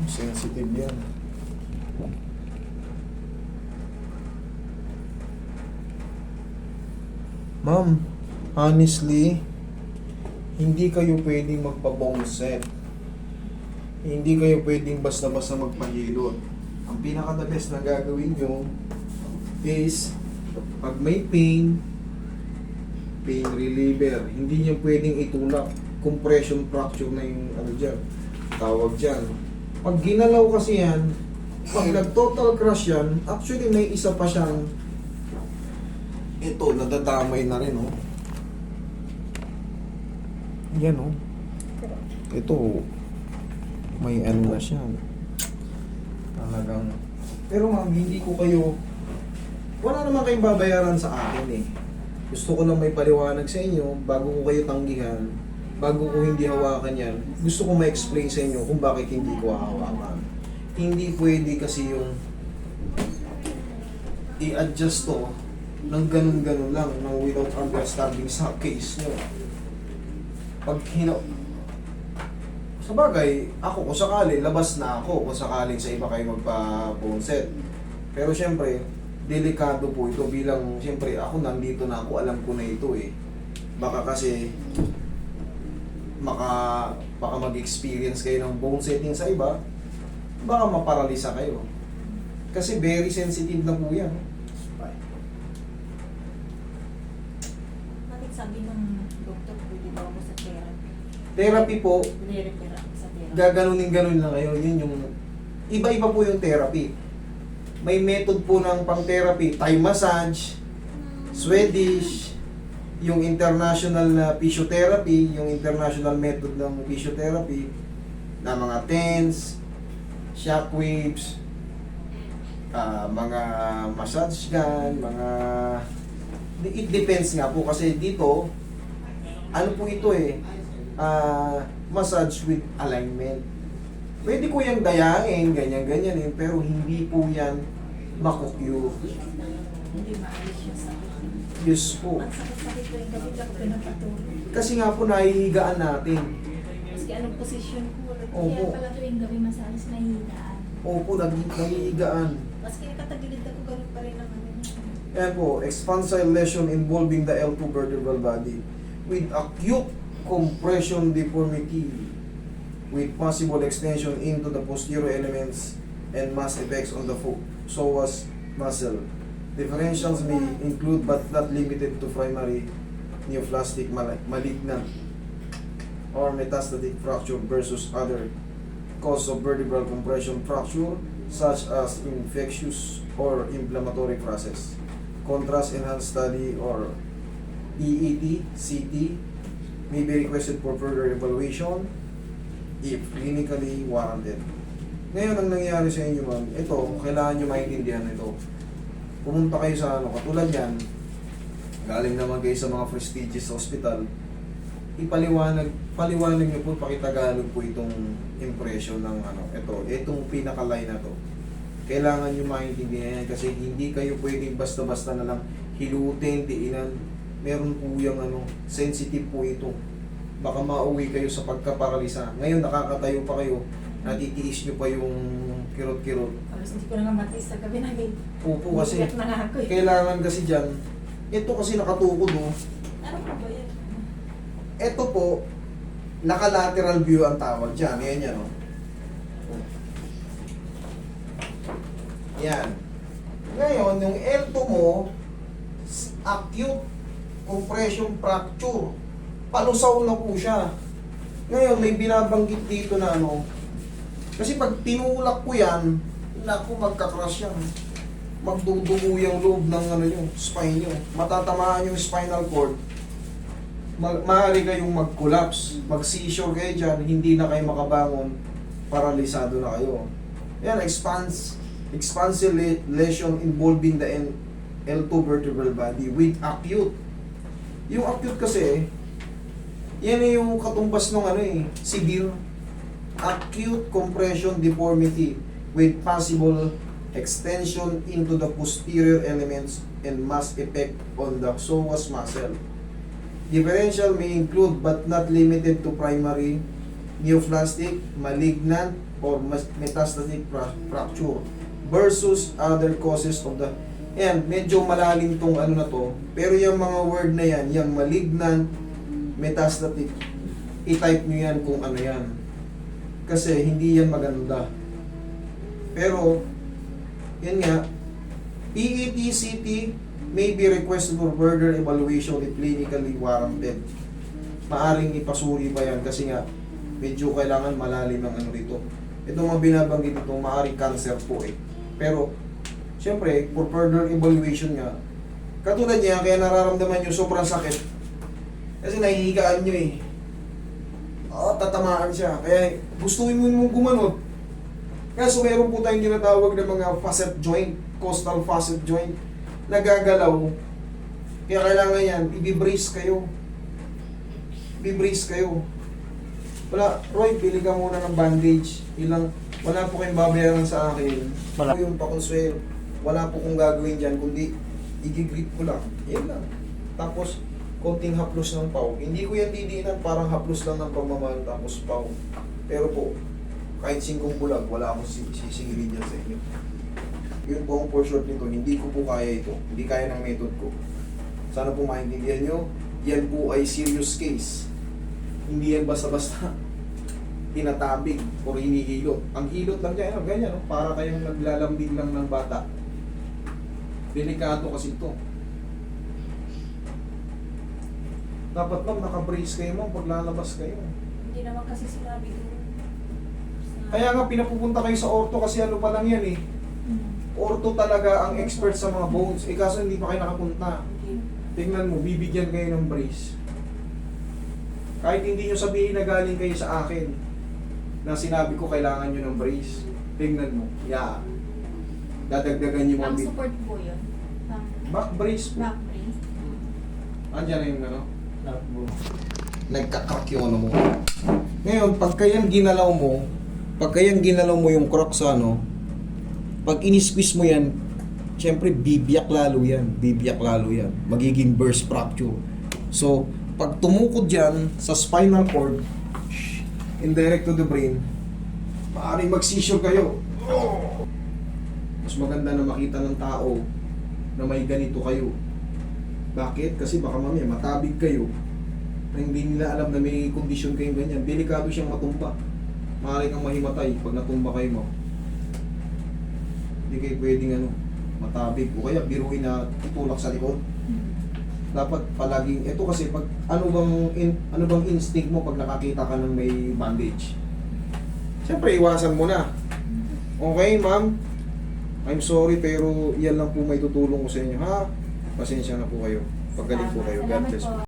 Sensitive yan. Ma'am, honestly, hindi kayo pwedeng magpa-bone set. Hindi kayo pwedeng basta-basta magpahilot. Ang pinaka-the best na gagawin nyo is, pag may pain reliever, hindi nyo pwedeng itulak. Compression fracture na yung ano dyan, tawag dyan. Pag ginalaw kasi yan, pag nag-total crush yan, actually may isa pa siyang ito, nadadamay na rin, oh. Yan, oh. Ito, may ano na siya. Talagang, pero ma'am, hindi ko kayo, wala naman kayong babayaran sa akin, eh. Gusto ko lang may paliwanag sa inyo, bago ko kayo tanggihan, bago ko hindi hawakan yan, gusto ko ma-explain sa inyo kung bakit hindi ko hahawakan. Hindi pwede kasi yung i-adjust to ng ganun-ganun lang, ng without understanding sa case nyo. Pag sa bagay, ako kung sakali, labas na ako kung sakaling sa iba kayo magpa-phone set. Pero syempre, delikado po ito bilang, syempre, ako nandito na ako, alam ko na ito eh. Baka kasi, baka mag-experience kayo ng bone setting sa iba, baka maparalisa kayo. Kasi very sensitive na po yan. Bakit sabi ng doktor, pwede daw ako sa therapy? Therapy po, Nire-refer ako sa therapy. gaganunin-ganunin lang kayo. Yun yung, iba-iba po yung therapy. May method po ng pang-therapy, Thai massage, Swedish, yung international na physiotherapy, yung international method ng physiotherapy, na mga TENS, shockwaves, mga massage gun, mga... It depends nga po kasi dito, ano po ito eh, massage with alignment. Pwede ko yung dayain, ganyan-ganyan eh, pero hindi po yan makukyo. Hindi maalis siya sa akin. Yes po. Ang sakit-sakit ko yung gabi lang pinapatulog. Kasi nga po nahihigaan natin. Maski anong posisyon ko. Opo. Kaya pala tuwing gabi masalis na hihinaan. Opo, nahihigaan. Maski nakatagilid ako, ganun pa rin ang ano. Ayan po, expansile lesion involving the L2 vertebral body with acute compression deformity with possible extension into the posterior elements and mass effects on the psoas muscle. Differentials may include but not limited to primary neoplastic malignant or metastatic fracture versus other cause of vertebral compression fracture such as infectious or inflammatory process. Contrast enhanced study or EET, CT may be requested for further evaluation if clinically warranted. Ngayon, ang nangyayari sa inyo, ma'am, ito, kailangan nyo maintindihan ito. Pumunta kayo sa ano, katulad yan, galing naman kayo sa mga prestigious hospital, paliwanag nyo po, pakitagalog po itong impression ng ano, itong pinaka-line na to. Kailangan nyo maintindihan yan kasi hindi kayo pwedeng basta-basta na lang hilutin, diinan. Meron po yung ano, sensitive po ito. Baka mauwi kayo sa pagkaparalisa. Ngayon, nakakatayo pa kayo, natitiis nyo pa yung kirot-kirot. Alas hindi ko na nga matis sa gabi namin. Opo, kasi Umiiyak na nga ako eh. kailangan kasi dyan, ito kasi nakatukod oh. Ano pa ba yan? Ito po, naka-lateral view ang tawag dyan. Yan oh. Yan. Ngayon, yung L2 mo, acute compression fracture. Palusaw na po siya. Ngayon, may binabanggit dito na ano, kasi pag tinulak ko yan, naku, magka-crush yan. Magdudugo yung loob ng ano yung spine nyo. Matatamaan yung spinal cord. Maaari kayong mag-collapse, mag-seizure kayo dyan, hindi na kayo makabangon, paralisado na kayo. Yan, expansive lesion involving the L2 vertebral body with acute. Yung acute kasi, yan yung katumbas ng ano eh, severe acute compression deformity with possible extension into the posterior elements and mass effect on the psoas muscle. Differential may include but not limited to primary neoplastic, malignant, or metastatic fracture versus other causes of the... Yan, medyo malalim tong ano na to. Pero yung mga word na yan, yung malignant, metastatic, i-type nyo yan kung ano yan. Kasi hindi yan maganda. Pero, yan nga, PET, CT may be requested for further evaluation if clinically warranted. Maaring ipasuri pa yan kasi nga, medyo kailangan malalim ang ano dito. Ito mga binabanggit ito, maaring cancer po eh. Pero, siyempre, for further evaluation nga, katulad niya, kaya nararamdaman nyo sobrang sakit. Kasi nahihigaan nyo eh. Tatamaan siya. Kaya gustuin mo gumanot. Kaso meron po tayong tinatawag na mga facet joint, costal facet joint, nagagalaw. Kaya kailangan yan, i-brace kayo. I-brace kayo. Wala, Roy, pili ka muna ng bandage. Wala po kayong babayaran sa akin. Wala. Yung pakonsuelo. Wala po kong gagawin dyan, kundi i-grip ko lang. Yan lang. Tapos, konting haplos ng pau. Hindi ko yan didiinan, parang haplos lang ng pagmamahal, tapos pau. Pero po, kahit 5 bulag, wala akong sisingilin dyan sa inyo. Yun po ang for short nito, hindi ko po kaya ito. Hindi kaya ng method ko. Sana po maintindihan nyo, yan po ay serious case. Hindi yan basta-basta tinatabig o hinihilot. Ang hilot lang dyan, ganyan, no? Para kayong naglalambing lang ng bata. Delikado kasi ito. Dapat ma'am, naka-brace kayo ma'am pag lalabas kayo. Hindi naman kasi sinabi ko. Kaya nga pinapupunta kayo sa ortho kasi ano pa lang yan eh. Ortho talaga ang expert sa mga bones. Eh kaso hindi pa kayo nakapunta. Tingnan mo, bibigyan kayo ng brace. Kahit hindi nyo sabihin na galing kayo sa akin, na sinabi ko kailangan nyo ng brace. Tingnan mo, dadagdagan nyo Pang mga support po yun. Pang back brace po. back brace. Andyan na yung ano. Nagkakrak yung ano mo. Ngayon, pagka yan ginalaw mo yung crack sa ano, pag in-squeeze mo yan, syempre bibiyak lalo yan. Magiging burst fracture. So, pag tumukod yan sa spinal cord, indirect to the brain, maaaring mag-seizure kayo. Mas maganda na makita ng tao na may ganito kayo. Bakit? Kasi baka mamaya matabig kayo na hindi nila alam na may kondisyon kayong ganyan. Delikado siyang matumba. Maaari kang mahimatay pag natumba kayo mo. Hindi kayo pwedeng matabig. O kaya biruin na itulak sa likod. Dapat palaging, ito kasi pag ano bang instinct mo pag nakakita ka ng may bandage? Siyempre iwasan mo na. Okay ma'am, I'm sorry pero yan lang po may tutulong ko sa inyo ha. Pasensya na po kayo. Paggaling po kayo. God bless po.